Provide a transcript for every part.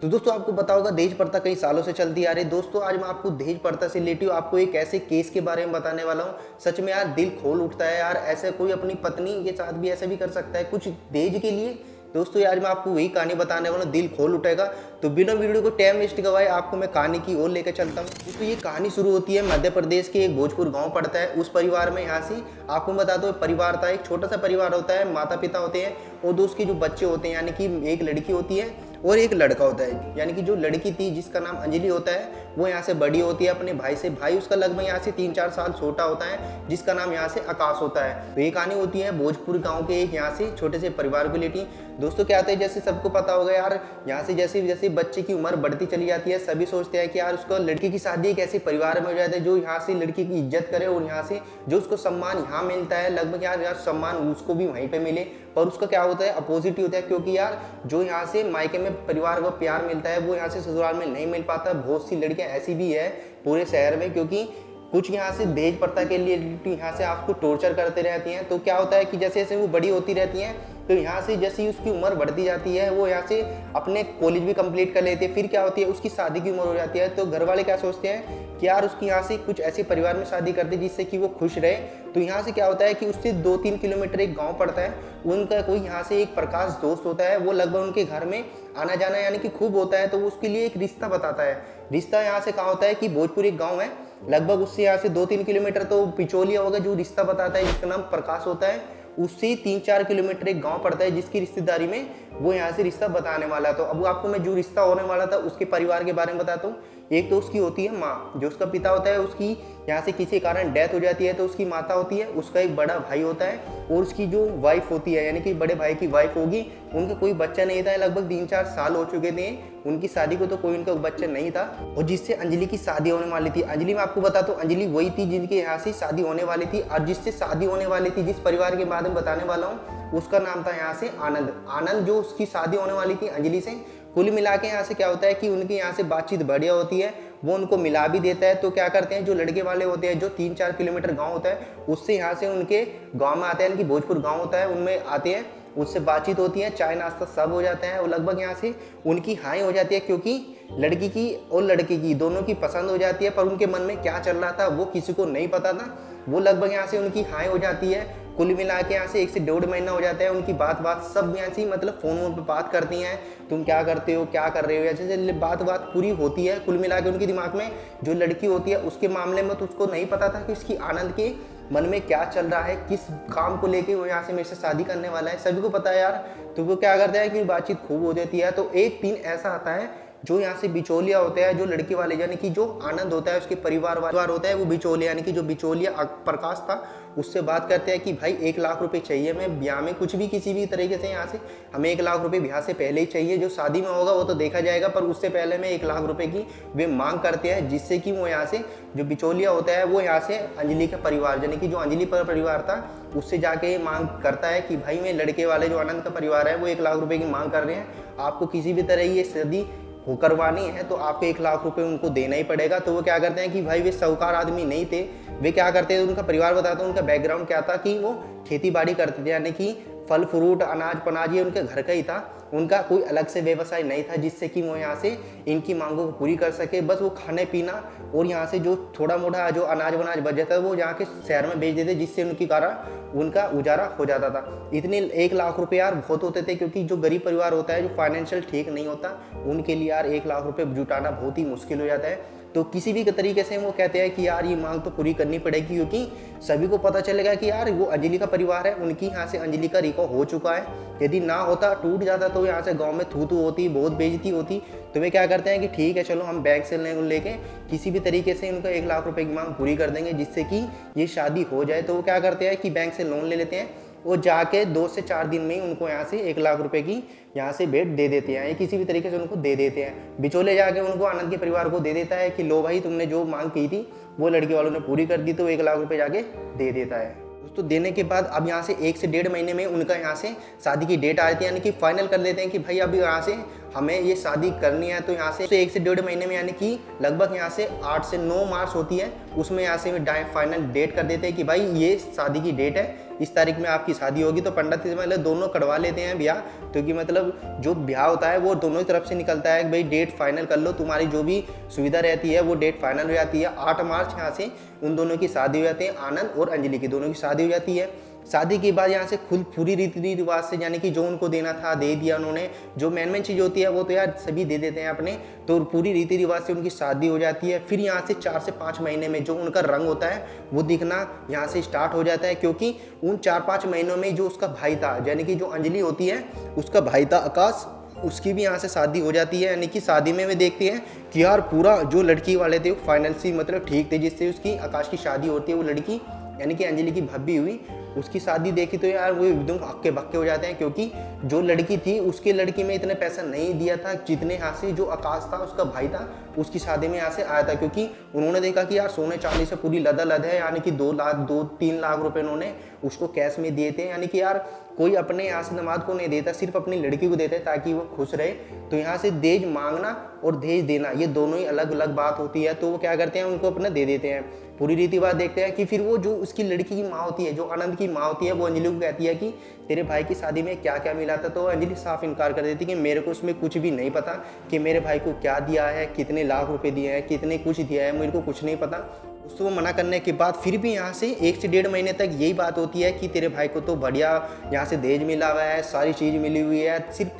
तो दोस्तों आपको पता होगा दहेज प्रथा कई सालों से चलती आ रही है। दोस्तों आज मैं आपको दहेज प्रथा से रिलेटिव आपको एक ऐसे केस के बारे में बताने वाला हूँ। सच में यार दिल खोल उठता है यार, ऐसे कोई अपनी पत्नी के साथ भी ऐसा भी कर सकता है कुछ दहेज के लिए। दोस्तों यार मैं आपको वही कहानी बताने वाला हूँ, दिल खोल उठेगा। तो बिना वीडियो को टाइम वेस्ट करवाए आपको मैं कहानी की ओर लेकर चलता हूँ। दोस्तों ये कहानी शुरू होती है मध्य प्रदेश के एक भोजपुर गाँव पड़ता है। उस परिवार में यहाँ से आपको बता दो परिवार था, एक छोटा सा परिवार होता है, माता पिता होते हैं और दो उसके जो बच्चे होते हैं, यानी कि एक लड़की होती है और एक लड़का होता है। यानी कि जो लड़की थी जिसका नाम अंजलि होता है वो यहाँ से बड़ी होती है अपने भाई से। भाई उसका लगभग यहाँ से 3-4 साल छोटा होता है जिसका नाम यहाँ से आकाश होता है। तो ये कहानी होती है भोजपुर गांव के एक यहाँ से छोटे से परिवार को लेती। दोस्तों क्या होता है, जैसे सबको पता होगा यार, यहाँ से जैसे जैसे बच्चे की उम्र बढ़ती चली जाती है सभी सोचते हैं कि यार उसको लड़की की शादी एक ऐसे परिवार में हो जाता है जो यहाँ से लड़की की इज्जत करे और यहाँ से जो उसको सम्मान यहाँ मिलता है लगभग यार सम्मान उसको भी वहीं पे मिले। पर उसका क्या होता है, अपोजिट ही होता है। क्योंकि यार जो यहाँ से मायके में परिवार को प्यार मिलता है वो यहाँ से ससुराल में नहीं मिल पाता। बहुत सी लड़कियां ऐसी भी है पूरे शहर में, क्योंकि कुछ यहाँ से दहेज प्रथा के लिए यहाँ से आपको टॉर्चर करते रहती हैं। तो क्या होता है कि जैसे जैसे वो बड़ी होती रहती हैं तो यहाँ से जैसे ही उसकी उम्र बढ़ती जाती है वो यहाँ से अपने कॉलेज भी कंप्लीट कर लेते हैं। फिर क्या होती है, उसकी शादी की उम्र हो जाती है। तो घर वाले क्या सोचते हैं कि यार उसकी यहाँ से कुछ ऐसे परिवार में शादी कर दे जिससे कि वो खुश रहे। तो यहाँ से क्या होता है कि उससे 2-3 किलोमीटर एक गांव पड़ता है, उनका कोई यहाँ से एक प्रकाश दोस्त होता है, वो लगभग उनके घर में आना जाना यानी कि खूब होता है। तो वो उसके लिए एक रिश्ता बताता है। रिश्ता यहाँ से कहाँ होता है कि भोजपुर एक गाँव है, लगभग उससे यहाँ से 2-3 किलोमीटर तो पिचोलिया होगा जो रिश्ता बताता है जिसका नाम प्रकाश होता है। उससे 3-4 किलोमीटर एक गांव पड़ता है जिसकी रिश्तेदारी में वो यहाँ से रिश्ता बताने वाला। तो अब आपको मैं जो रिश्ता होने वाला था उसके परिवार के बारे में बताता हूँ। एक तो उसकी होती है माँ, जो उसका पिता होता है उसकी यहाँ से किसी कारण डेथ हो जाती है तो उसकी माता होती है, उसका एक बड़ा भाई होता है और उसकी जो वाइफ होती है यानी कि बड़े भाई की वाइफ होगी। उनका कोई बच्चा नहीं था, लगभग 3-4 साल हो चुके थे उनकी शादी को, तो कोई उनका बच्चा नहीं था। और जिससे अंजलि की शादी होने वाली थी, अंजलि मैं आपको बताता हूँ अंजलि वही थी जिनके यहाँ से शादी होने वाली थी। और जिससे शादी होने वाली थी, जिस परिवार के बारे में बताने वाला हूँ, उसका नाम था यहाँ से आनंद। आनंद जो उसकी शादी होने वाली थी अंजलि से, कुल मिला के यहाँ से क्या होता है कि उनके यहाँ से बातचीत बढ़िया होती है, वो उनको मिला भी देता है। तो क्या करते हैं, जो लड़के वाले होते हैं जो 3-4 किलोमीटर गांव होता है उससे यहाँ से उनके गांव में आते हैं, यानी कि भोजपुर गांव होता है उनमें आते हैं, उससे बातचीत होती है, चाय नाश्ता सब हो जाता है और लगभग यहाँ से उनकी हाई हो जाती है। क्योंकि लड़की की और लड़के की दोनों की पसंद हो जाती है, पर उनके मन में क्या चल रहा था वो किसी को नहीं पता था। वो लगभग यहाँ से उनकी हाई हो जाती है। कुल मिला के यहाँ से 1 से 1.5 महीना हो जाता है। उनकी बात सब यहाँ से मतलब फोन पे बात करती हैं, तुम क्या करते हो क्या कर रहे हो, जैसे बात पूरी होती है। कुल मिला के उनके दिमाग में जो लड़की होती है उसके मामले में तो उसको नहीं पता था कि उसकी आनंद के मन में क्या चल रहा है, किस काम को लेके वो यहाँ से मेरे से शादी करने वाला है, सभी को पता है यार। तो वो क्या करता है कि बातचीत खूब हो जाती है। तो एक दिन ऐसा आता है जो यहाँ से बिचौलिया होता है, जो लड़के वाले यानी कि जो आनंद होता है उसके परिवार होता है वो बिचौलिया, यानी कि जो बिचौलिया प्रकाश था उससे बात करते हैं कि भाई 1 लाख रुपए चाहिए, मैं ब्याह में कुछ भी किसी भी तरीके से यहाँ से हमें 1 लाख रुपए ब्याह से पहले ही चाहिए, जो शादी में होगा वो तो देखा जाएगा पर उससे पहले में 1 लाख रुपए की वे मांग करते हैं। जिससे कि वो यहाँ से जो बिचौलिया होता है वो यहाँ से अंजलि का परिवार यानी कि जो अंजलि पर परिवार था उससे जाके मांग करता है कि भाई मैं लड़के वाले जो आनंद का परिवार है वो 1 लाख रुपए की मांग कर रहे हैं, आपको किसी भी तरह ये शादी वो करवानी है तो आपको 1 लाख रुपए उनको देना ही पड़ेगा। तो वो क्या करते हैं कि भाई वे साहूकार आदमी नहीं थे, वे क्या करते हैं, उनका परिवार बताता हूँ उनका बैकग्राउंड क्या था कि वो खेती बाड़ी करते थे, यानी कि फल फ्रूट अनाज पनाज ये उनके घर का ही था, उनका कोई अलग से व्यवसाय नहीं था जिससे कि वो यहाँ से इनकी मांगों को पूरी कर सके। बस वो खाने पीना और यहाँ से जो थोड़ा मोटा जो अनाज वनाज बच जाता है वो यहाँ के शहर में बेच देते, जिससे उनकी कारण उनका गुजारा हो जाता था। इतने 1 लाख रुपए यार बहुत होते थे, क्योंकि जो गरीब परिवार होता है जो फाइनेंशियल ठीक नहीं होता उनके लिए यार 1 लाख रुपए जुटाना बहुत ही मुश्किल हो जाता है। तो किसी भी तरीके से वो कहते हैं कि यार ये मांग तो पूरी करनी पड़ेगी, क्योंकि सभी को पता चलेगा कि यार वो अंजलि का परिवार है, उनकी यहाँ से अंजलि का रिकॉर्ड हो चुका है। यदि ना होता टूट जाता तो यहाँ से गांव में थू थू होती, बहुत बेइज्जती होती। तो वे क्या करते हैं कि ठीक है चलो हम बैंक से लेके किसी भी तरीके से उनका 1 लाख रुपए की मांग पूरी कर देंगे जिससे कि ये शादी हो जाए। तो वो क्या करते हैं कि बैंक से लोन ले लेते हैं और जाके 2 से 4 दिन में ही उनको यहाँ से 1 लाख रुपए की यहाँ से भेंट दे देते हैं, या किसी भी तरीके से उनको दे देते हैं। बिचौले जाके उनको आनंद के परिवार को दे देता है कि लो भाई तुमने जो मांग की थी वो लड़के वालों ने पूरी कर दी, तो 1 लाख रुपए जाके दे देता है। दोस्तों देने के बाद अब यहाँ से 1 से 1.5 महीने में उनका यहाँ से शादी की डेट आ जाती है, यानी कि फाइनल कर देते हैं कि भाई अब यहाँ से हमें ये शादी करनी है, तो यहाँ से 1 से 1.5 महीने में यानी कि लगभग यहाँ से 8 से 9 मार्च होती है, उसमें यहाँ से फाइनल डेट कर देते हैं कि भाई ये शादी की डेट है, इस तारीख में आपकी शादी होगी। तो पंडित से मतलब दोनों कटवा लेते हैं ब्याह, क्योंकि मतलब जो ब्याह होता है वो दोनों ही तरफ से निकलता है कि भाई डेट फाइनल कर लो, तुम्हारी जो भी सुविधा रहती है वो डेट फाइनल हो जाती है। 8 मार्च यहाँ से उन दोनों की शादी हो जाती है, आनंद और अंजलि की दोनों की शादी हो जाती है। शादी के बाद यहाँ से खुद पूरी रीति रिवाज से यानी कि जो उनको देना था दे दिया उन्होंने, जो मेन चीज़ होती है वो तो यार सभी दे देते हैं अपने, तो पूरी रीति रिवाज से उनकी शादी हो जाती है। फिर यहाँ से 4 से 5 महीने में जो उनका रंग होता है वो दिखना यहाँ से स्टार्ट हो जाता है, क्योंकि उन 4-5 महीनों में जो उसका भाई था, यानी कि जो अंजलि होती है उसका भाई था आकाश, उसकी भी यहाँ से शादी हो जाती है। यानी कि शादी में वे देखते हैं कि यार पूरा जो लड़की वाले थे वो फाइनल सी मतलब ठीक थे, जिससे उसकी आकाश की शादी होती है। वो लड़की यानी कि अंजलि की भाभी हुई, उसकी शादी देखी तो यार वो एकदम हक्के बक्के हो जाते हैं, क्योंकि जो लड़की थी उसके लड़की में इतने पैसा नहीं दिया था जितने यहाँ से जो आकाश था उसका भाई था उसकी शादी में यहाँ से आया था, क्योंकि उन्होंने देखा कि यार सोने चांदी से पूरी लदा है, यानी कि 2-3 लाख रुपए उन्होंने उसको कैश में दिए थे। यानी कि यार कोई अपने यहाँ से दामाद को नहीं देता, सिर्फ अपनी लड़की को देता है ताकि वो खुश रहे। तो यहाँ से दहेज मांगना और दहेज देना ये दोनों ही अलग अलग बात होती है, तो वो क्या करते हैं उनको अपना दे देते हैं। पूरी रीति बात देखते हैं कि फिर वो जो उसकी लड़की की माँ होती है, जो आनंद की माँ होती है, वो अंजलि को कहती है कि तेरे भाई की शादी में क्या क्या मिला था। तो अंजलि साफ इनकार कर देती है कि मेरे को उसमें कुछ भी नहीं पता कि मेरे भाई को क्या दिया है, कितने लाख रुपए दिए हैं, कितने कुछ दिया है, मेरे को कुछ नहीं पता। उसको वो मना करने के बाद फिर भी यहाँ से 1 से 1.5 महीने तक यही बात होती है कि तेरे भाई को तो बढ़िया यहाँ से दहेज मिला हुआ है, सारी चीज़ मिली हुई है, सिर्फ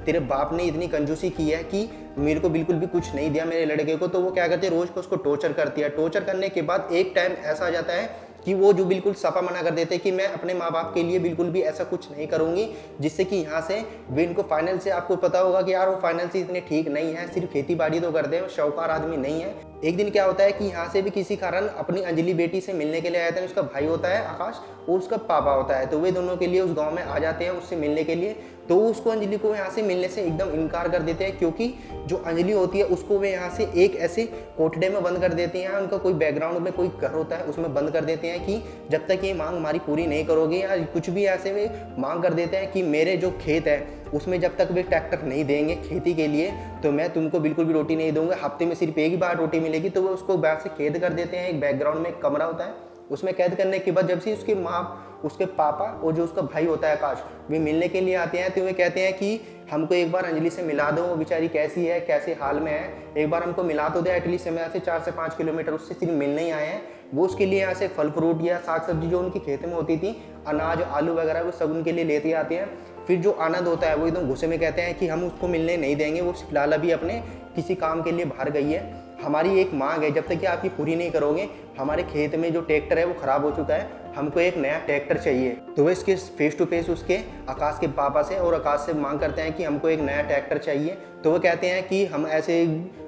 तेरे बाप ने इतनी कंजूसी की है कि मेरे को बिल्कुल भी कुछ नहीं दिया मेरे लड़के को। तो वो क्या करते हैं रोज़ को उसको टॉर्चर करती है। टॉर्चर करने के बाद एक टाइम ऐसा आ जाता है कि वो जो बिल्कुल सफा मना कर देते हैं कि मैं अपने माँ बाप के लिए बिल्कुल भी ऐसा कुछ नहीं करूँगी, जिससे कि यहाँ से वे इनको फाइनल से आपको पता होगा कि यार वो फाइनल से इतने ठीक नहीं है, सिर्फ खेती बाड़ी तो करते हैं, शाहूकार आदमी नहीं है। एक दिन क्या होता है कि यहाँ से भी किसी कारण अपनी अंजलि बेटी से मिलने के लिए आया था, उसका भाई होता है आकाश और उसका पापा होता है, तो वे दोनों के लिए उस गाँव में आ जाते हैं उससे मिलने के लिए। तो उसको अंजलि को यहाँ से मिलने से एकदम इनकार कर देते हैं, क्योंकि जो अंजलि होती है उसको वे यहाँ से एक ऐसे कोठड़े में बंद कर देते हैं। उनका कोई बैकग्राउंड में कोई घर होता है उसमें बंद कर देते हैं कि जब तक ये मांग हमारी पूरी नहीं करोगे, या कुछ भी ऐसे वे मांग कर देते हैं कि मेरे जो खेत है उसमें जब तक वे ट्रैक्टर नहीं देंगे खेती के लिए तो मैं तुमको बिल्कुल भी रोटी नहीं दूंगा, हफ्ते में सिर्फ एक ही बार रोटी मिलेगी। तो वो उसको बाहर से कैद कर देते हैं। एक बैकग्राउंड में एक कमरा होता है, उसमें कैद करने के बाद जब से उसकी माँ, उसके पापा और जो उसका भाई होता है आकाश, वे मिलने के लिए आते हैं, तो वे कहते हैं कि हमको एक बार अंजलि से मिला दो, वो बेचारी कैसी है, कैसे हाल में है, एक बार हमको मिला तो दे। एटलीस्ट हम यहाँ से 4 से 5 किलोमीटर उससे सिर्फ मिलने ही आए हैं। वो उसके लिए यहाँ से फल फ्रूट या साग सब्जी जो उनकी खेत में होती थी, अनाज आलू वगैरह, वो सब उनके लिए लेते आते हैं। फिर जो आनंद होता है वो एकदम गुस्से में कहते हैं कि हम उसको मिलने नहीं देंगे, वो फिलहाल अभी अपने किसी काम के लिए बाहर गई है। हमारी एक मांग है, जब तक कि आप ये पूरी नहीं करोगे, हमारे खेत में जो ट्रैक्टर है वो ख़राब हो चुका है, हमको एक नया ट्रैक्टर चाहिए। तो वे इसके फेस टू फेस उसके आकाश के पापा से और आकाश से मांग करते हैं कि हमको एक नया ट्रैक्टर चाहिए। तो वो कहते हैं कि हम ऐसे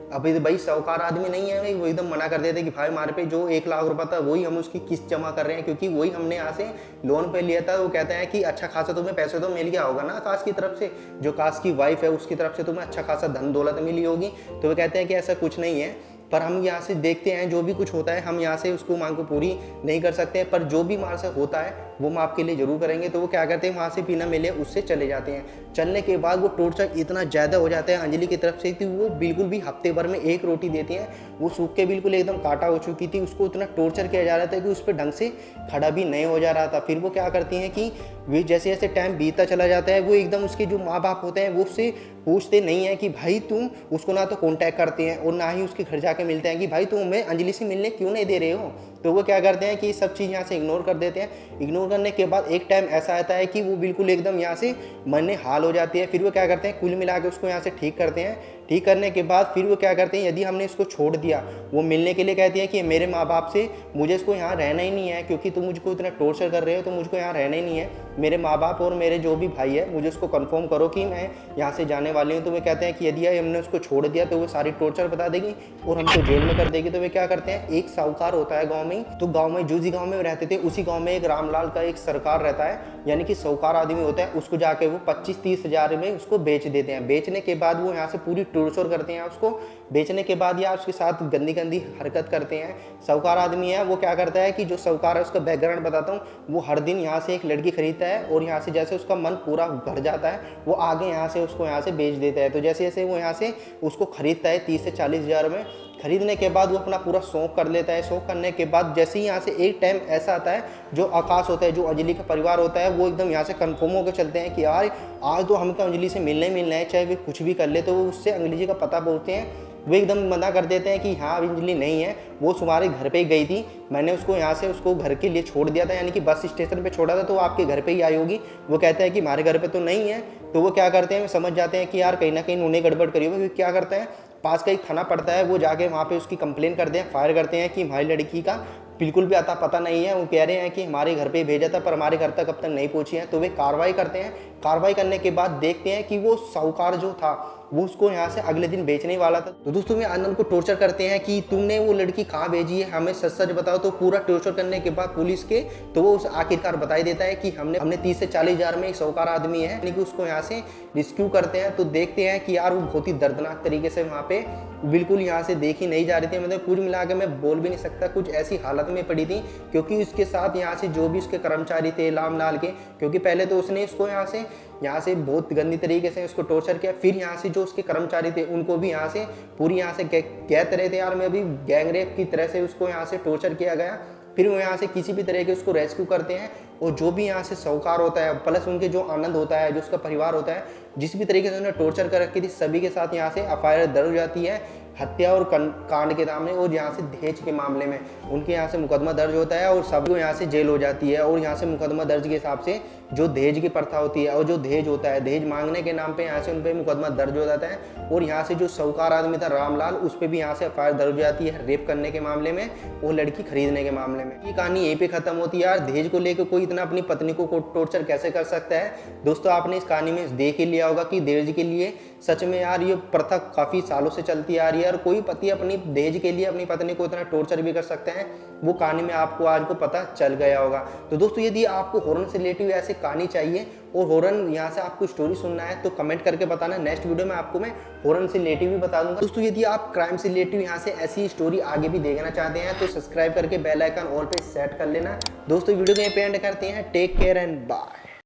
अभी भाई साहूकार आदमी नहीं है, वो एकदम मना कर देते कि भाई हमारे पे जो 1 लाख रुपया था वही हम उसकी किस्त जमा कर रहे हैं, क्योंकि वही हमने यहाँ से लोन पे लिया था। वो कहते हैं कि अच्छा खासा तुम्हें पैसे तो मिल गया होगा ना आकाश की तरफ से, जो आकाश की वाइफ है उसकी तरफ से तुम्हें अच्छा खासा धन दौलत मिली होगी। तो वो कहते हैं कि ऐसा कुछ नहीं है, पर हम यहाँ से देखते हैं जो भी कुछ होता है, हम यहाँ से उसको मांग को पूरी नहीं कर सकते, पर जो भी मार से होता है वो हम आपके लिए जरूर करेंगे। तो वो क्या करते हैं वहाँ से बिना मिले उससे चले जाते हैं। चलने के बाद वो टॉर्चर इतना ज़्यादा हो जाता है अंजलि की तरफ से कि वो बिल्कुल भी हफ्ते भर में एक रोटी देती हैं, वो सूख के बिल्कुल एकदम काटा हो चुकी थी, उसको इतना टॉर्चर किया जा रहा था कि उस पर ढंग से खड़ा भी नहीं हो जा रहा था। फिर वो क्या करती हैं कि वे जैसे जैसे टाइम बीतता चला जाता है, वो एकदम उसके जो माँ बाप होते हैं वो उससे पूछते नहीं है कि भाई तुम उसको ना तो कांटेक्ट करते हैं और ना ही उसके घर जाके मिलते हैं कि भाई तुम हमें अंजलि से मिलने क्यों नहीं दे रहे हो। तो वो क्या करते हैं कि सब चीज़ यहाँ से इग्नोर कर देते हैं। इग्नोर करने के बाद एक टाइम ऐसा आता है कि वो बिल्कुल एकदम यहाँ से मरने हाल हो जाती है। फिर वो क्या करते हैं कुल मिला के उसको यहाँ से ठीक करते हैं। ठीक करने के बाद फिर वो क्या करते हैं, यदि हमने इसको छोड़ दिया, वो मिलने के लिए कहती है कि मेरे माँ बाप से मुझे इसको यहाँ रहना ही नहीं है, क्योंकि तुम मुझको इतना टॉर्चर कर रहे हो तो मुझको यहाँ रहना ही नहीं है। मेरे माँ बाप और मेरे जो भी भाई है मुझे उसको कंफर्म करो कि मैं यहाँ से जाने वाली हूँ। तो वे कहते हैं कि यदि हमने उसको छोड़ दिया तो वो सारी टॉर्चर बता देगी और हमको जेल में कर देगी। तो वे क्या करते हैं, एक साहूकार होता है गाँव में, तो गाँव में जिस गाँव में रहते थे उसी गाँव में एक रामलाल का एक सरकार रहता है, यानी कि साहूकार आदमी होता है, उसको जाके वो 25-30 हज़ार में उसको बेच देते हैं। बेचने के बाद वो यहाँ से पूरी टोर्चर करते हैं उसको बेचने के बाद, या उसके साथ गंदी गंदी हरकत करते हैं। साहूकार आदमी है, वो क्या करता है कि जो साहूकार है उसका बैकग्राउंड बताता हूँ, वो हर दिन यहाँ से एक लड़की खरीदता है और यहाँ से जैसे उसका मन पूरा भर जाता है वो आगे यहाँ से उसको यहाँ से बेच देता है। तो जैसे जैसे वो यहाँ से उसको खरीदता है 30 से 40 हज़ार में, खरीदने के बाद वो अपना पूरा शौक कर लेता है। शौक करने के बाद जैसे ही यहाँ से एक टाइम ऐसा आता है, जो आकाश होता है, जो अंजलि का परिवार होता है, वो एकदम यहाँ से कन्फर्म होकर चलते हैं कि यार आज तो हमको अंजलि से मिलना ही मिलना है, चाहे वे कुछ भी कर ले। तो वो उससे अंजलि जी का पता बोलते हैं, वो एकदम मना कर देते हैं कि हाँ अंजलि नहीं है, वो तुम्हारे घर पे ही गई थी, मैंने उसको यहाँ से उसको घर के लिए छोड़ दिया था, यानी कि बस स्टेशन पे छोड़ा था, तो वो आपके घर पे ही आई होगी। वो कहता है कि हमारे घर पे तो नहीं है। तो वो क्या करते हैं, समझ जाते हैं कि यार कहीं ना कहीं उन्होंने गड़बड़ करी होगी। क्या करते हैं, पास का एक थाना पड़ता है, वो जाके वहाँ पे उसकी कंप्लेन करते हैं, फायर करते हैं कि हमारी लड़की का बिल्कुल भी आता पता नहीं है। वो कह रहे हैं कि हमारे घर पे भेजा था पर हमारे घर तक अब तक नहीं पहुंची है। तो वे कार्रवाई करते हैं। कार्रवाई करने के बाद देखते हैं कि वो साहूकार जो था वो उसको यहाँ से अगले दिन बेचने वाला था। तो दोस्तों में आनंद को टॉर्चर करते हैं कि तुमने वो लड़की कहाँ भेजी है, हमें सच सच बताओ। तो पूरा टॉर्चर करने के बाद पुलिस के, तो वो उस आखिरकार बता देता है कि हमने 30 से 40 हज़ार में एक साहूकार आदमी है, यानी कि उसको यहाँ से रिस्क्यू करते हैं। तो देखते हैं कि यार वो बहुत ही दर्दनाक तरीके से वहाँ पे बिल्कुल यहाँ से देखी नहीं जा रही थी। मतलब पूरी मिला के मैं बोल भी नहीं सकता, कुछ ऐसी हालत में पड़ी थी। क्योंकि उसके साथ यहाँ से जो भी उसके कर्मचारी थे लाम लाल के, क्योंकि पहले तो उसने इसको यहाँ से बहुत गंदी तरीके से उसको टॉर्चर किया, फिर यहाँ से जो उसके कर्मचारी थे उनको भी यहाँ से पूरी यहाँ से कहते रहे थे यार मैं अभी गैंगरेप की तरह से उसको यहाँ से टॉर्चर किया गया। फिर वो यहाँ से किसी भी तरह के उसको रेस्क्यू करते हैं। और जो भी यहाँ से साहूकार होता है प्लस उनके जो आनंद होता है, जो उसका परिवार होता है, जिस भी तरीके से उन्होंने टॉर्चर कर रखी थी, सभी के साथ यहाँ से एफआईआर दर्ज हो जाती है हत्या और कांड के सामने। और यहाँ से दहेज के मामले में उनके यहाँ से मुकदमा दर्ज होता है और सबको यहाँ से जेल हो जाती है। और यहाँ से मुकदमा दर्ज के हिसाब से जो दहेज की प्रथा होती है और जो दहेज होता है, दहेज मांगने के नाम पे यहाँ से उन पर मुकदमा दर्ज हो जाता है। और यहाँ से जो साहूकार आदमी था रामलाल, उस पर भी यहाँ से एफआईआर दर्ज हो जाती है रेप करने के मामले में और लड़की खरीदने के मामले में। ये कहानी यहीं पे खत्म होती है। यार दहेज को लेकर कोई इतना अपनी पत्नी को टॉर्चर कैसे कर सकता है। दोस्तों आपने इस कहानी में देख ही लिया होगा कि दहेज के लिए सच में यार ये प्रथा काफ़ी सालों से चलती आ रही है। और कोई पति अपनी दहेज के लिए अपनी पत्नी को इतना टॉर्चर भी कर सकते हैं, वो कहानी में आपको आज को पता चल गया होगा। तो दोस्तों यदि आपको हॉरर से रिलेटिव ऐसे कहानी चाहिए और हॉरर यहाँ से आपको स्टोरी सुनना है तो कमेंट करके बताना। नेक्स्ट वीडियो में आपको मैं हॉरर से रिलेटिव भी बता दूंगा। दोस्तों यदि आप क्राइम से रिलेटिव यहाँ से ऐसी स्टोरी आगे भी देखना चाहते हैं तो सब्सक्राइब करके बेल आइकन ऑल पे सेट कर लेना। दोस्तों वीडियो को यहीं पे एंड करते हैं। Take care and bye.